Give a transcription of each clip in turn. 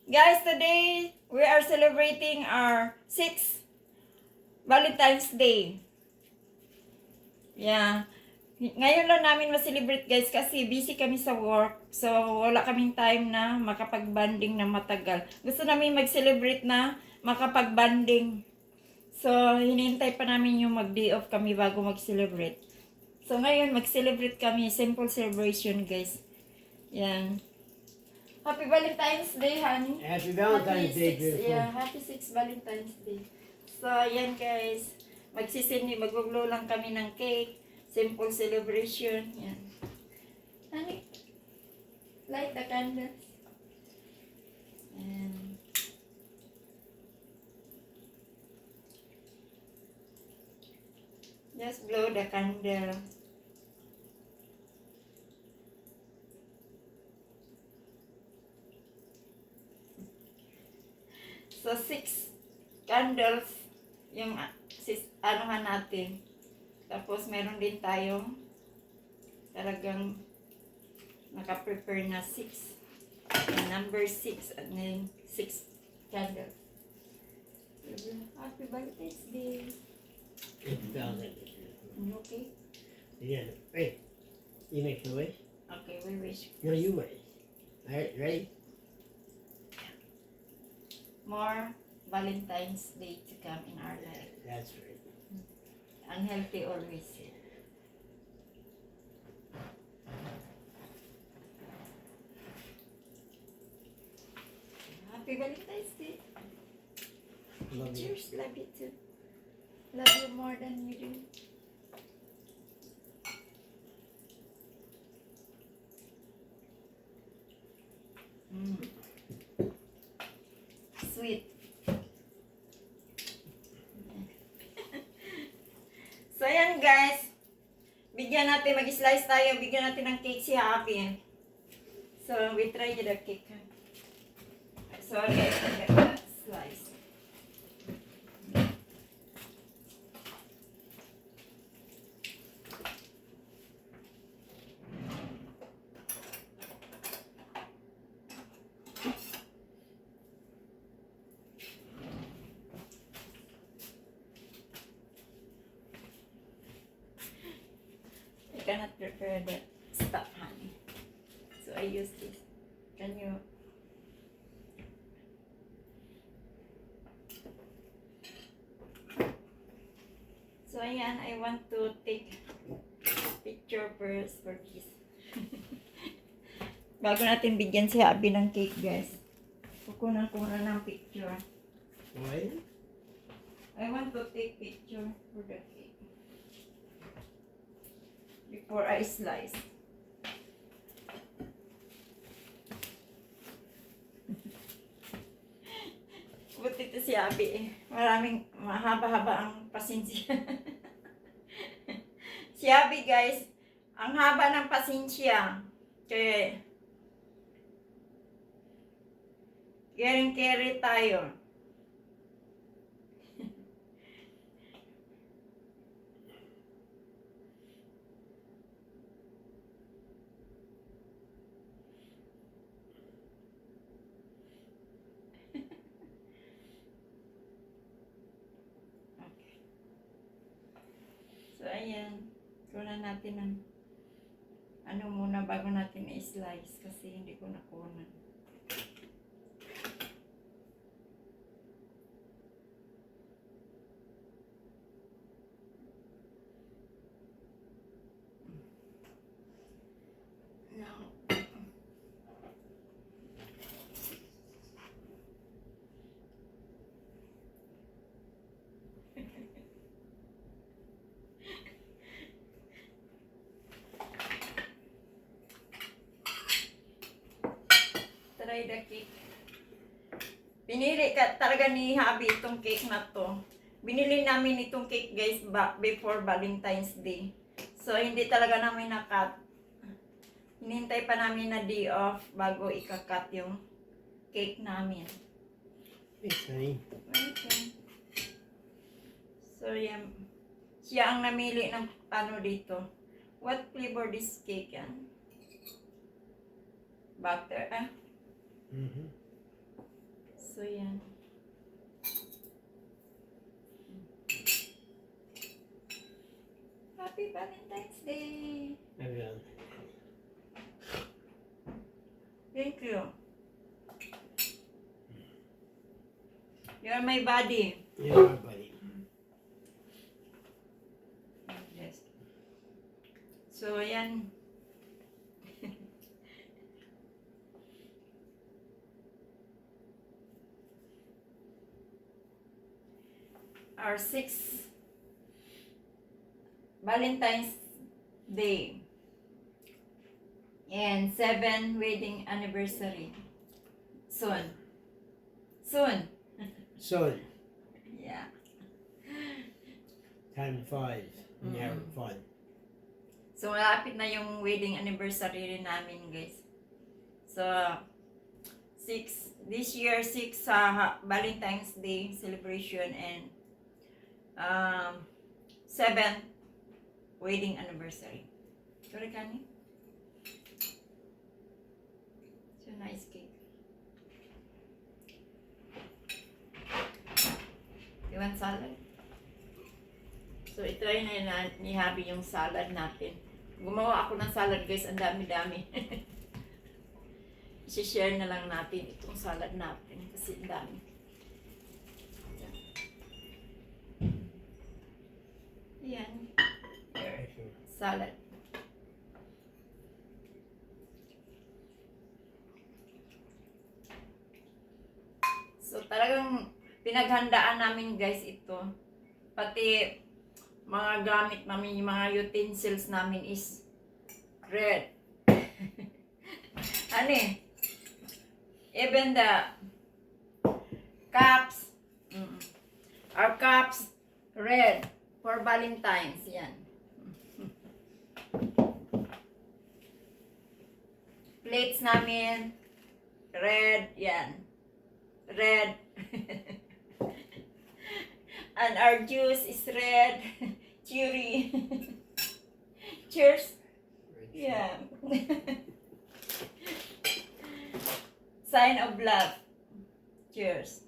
Guys, today we are celebrating our 6th Valentine's Day. Yeah. Ngayon lang namin ma-celebrate guys kasi busy kami sa work. So, wala kaming time na makapag-banding na matagal. Gusto namin mag-celebrate na makapag-banding. So, hinihintay pa namin yung mag-day off kami bago mag-celebrate. So, ngayon mag-celebrate kami. Simple celebration guys. Yan. Happy Valentine's Day, honey. Happy Valentine's Day, beautiful. Yeah, happy 6 Valentine's Day. So, ayan guys. Mag-blow lang kami ng cake. Simple celebration. Yan. Honey, light the candles. And just blow the candle. So, 6 candles yung anuhan natin. Tapos, meron din tayong talagang naka-prepare na 6. Number 6 at 6 candles. Happy Valentine's Day. Happy Valentine's Day. Okay? Yeah. Wait. You make the wish? Okay, we wish. No, you wish. Alright, ready? More Valentine's Day to come in our life. That's right. Unhealthy always. Happy Valentine's Day. Love you. Cheers, love you too. Love you more than you do. Sweet. So, ayan guys. Bigyan natin, mag-slice tayo. Bigyan natin ng cake si Happy. So, we try the cake. Sorry, I forgot that slice. I cannot prepare the stuff, honey. So I use this. Can you? So ayan, I want to take picture first for this. Bago natin bigyan si Abby ng cake, guys. Kukunan ko muna ng picture. Why? I want to take picture for the cake before I slice. Buti ito si Abby eh. Maraming mahaba-haba ang pasensya. Si Abby guys, ang haba ng pasensya. Kaya carry tayo. So, ayan. Kunan natin ng ano muna bago natin i-slice kasi hindi ko nakunan. Now, try the cake. Pinili ka talaga ni Habi itong cake na to. Binili namin itong cake guys before Valentine's Day. So hindi talaga namin na-cut. Hinintay pa namin na day off bago ika-cut yung cake namin. Thanks, honey. Okay. So yan. Siya ang namili ng ano dito. What flavor this cake yan? Butter, Mm-hmm. So, yan. Happy Valentine's Day! Ayan. Thank you. You're my buddy. Yeah, buddy. Yes. So, ayan. Our 6th Valentine's Day and 7 wedding anniversary. Soon. Soon. Son, Yeah. time 5. And you have fun. So, malapit na yung wedding anniversary rin namin, guys. So, 6, this year, 6 Valentine's Day celebration and 7 wedding anniversary. Sorry, Kani? So, nice cake. You want salad? So, itry na ni Habi yung salad natin. Gumawa ako ng salad, guys. Ang dami-dami. I-share na lang natin itong salad natin kasi ang dami. Ayan. Your salad. So, talagang pinaghandaan namin, guys, ito. Pati mga gamit namin, yung mga utensils namin is red. Ano eh? Even the cups, our cups, red for Valentine's. Yan. Plates namin, red. Yan. Red. And our juice is red. Cherry. Cheers. Yeah. Sign of love. Cheers.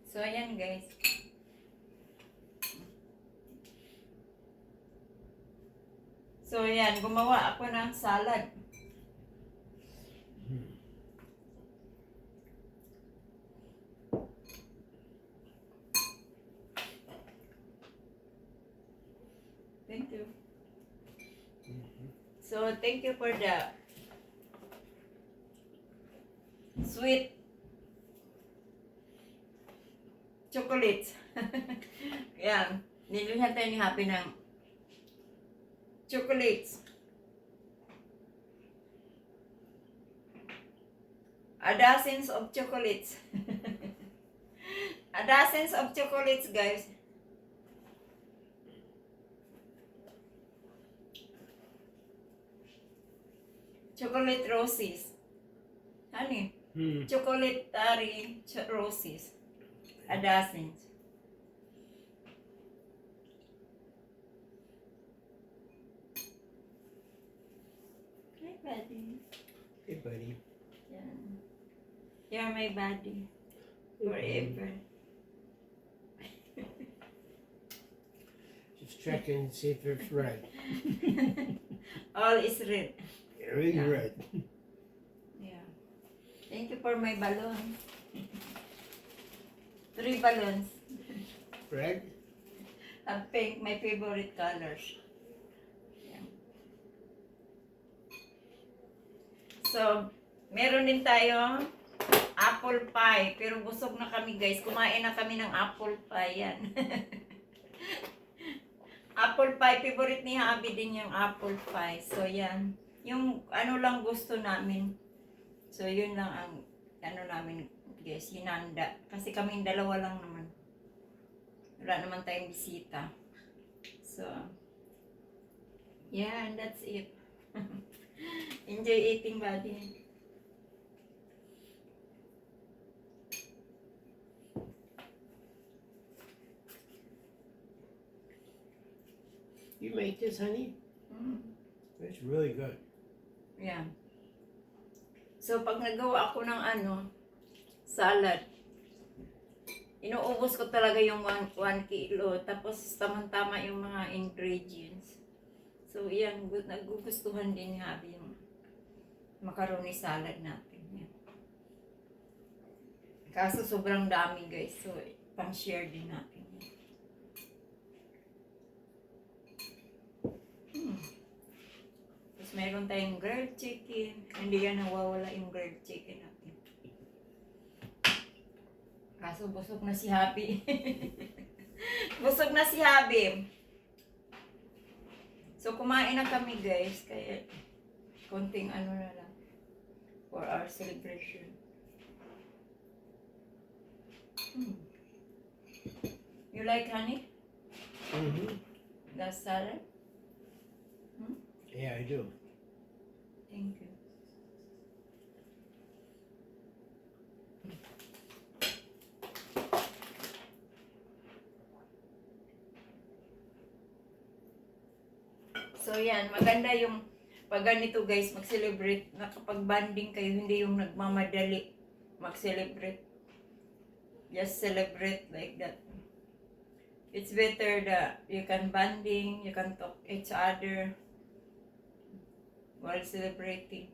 So, ayan, guys. So, ayan. Gumawa ako ng salad. Thank you. So, thank you for the sweet chocolates. Yan. Nililhan tayo ni Happy ng chocolates. A dozens of chocolates. A dozens of chocolates, guys. Chocolate roses. Honey. Chocolate roses. A dozen. Hi, buddy. Hey, buddy. Yan. You're my buddy. Forever. Just checking to see if it's red. All is red. Everything's Yeah. red. Yeah. Thank you for my balloon. 3 balloons. Red? And pink, my favorite colors. Yeah. So, meron din tayong apple pie. Pero busog na kami, guys. Kumain na kami ng apple pie. Yan. Apple pie. Favorite ni Habi din yung apple pie. So, yan. Yung ano lang gusto namin. So, yun lang ang ano namin, guys, hinanda. Kasi kaming dalawa lang naman. Wala naman tayong bisita. So, yeah, and that's it. Enjoy eating, buddy. You make this, honey? Mm. It's really good. Yan. So, pag nagawa ako ng salad, inuubos ko talaga yung 1 kilo. Tapos, tamang-tama yung mga ingredients. So, yan. Nagugustuhan din ni Habi yung macaroni salad natin. Yan. Kaso, sobrang dami guys. So, pang-share din natin. Tapos, meron tayong grilled chicken. Hindi yan nawawala yung grilled chicken natin. Kaso busog na si Happy. Busog na si Happy. So kumain na kami guys. Kaya konting na lang. For our celebration. You like honey? Mm-hmm. The salad? Yeah, I do. Thank you. So yan, maganda yung pag ganito guys, mag-celebrate, nakapag-banding kayo, hindi yung nagmamadali mag-celebrate. Just celebrate like that. It's better that you can banding, you can talk each other while celebrating.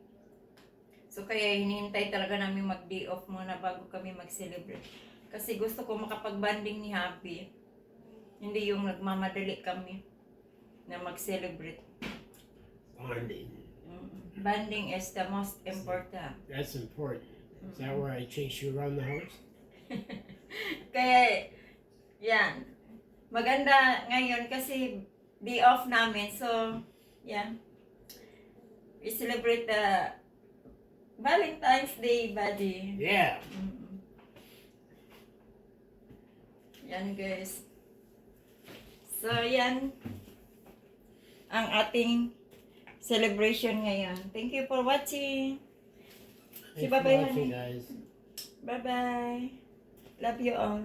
So kaya hinihintay talaga namin mag-day off muna bago kami mag-celebrate. Kasi gusto ko makapag-banding ni Happy. Hindi yung nagmamadali kami na mag-celebrate. Bonding. Banding is the most important. That's important. Is that where I chase you around the house? Kaya, yan. Maganda ngayon kasi day off namin. So, yan. We celebrate the Valentine's Day, buddy. Yeah. Yan, guys. So, yan ang ating celebration ngayon. Thank you for watching. Thanks bye-bye, for watching, honey. guys. Bye-bye. Love you all.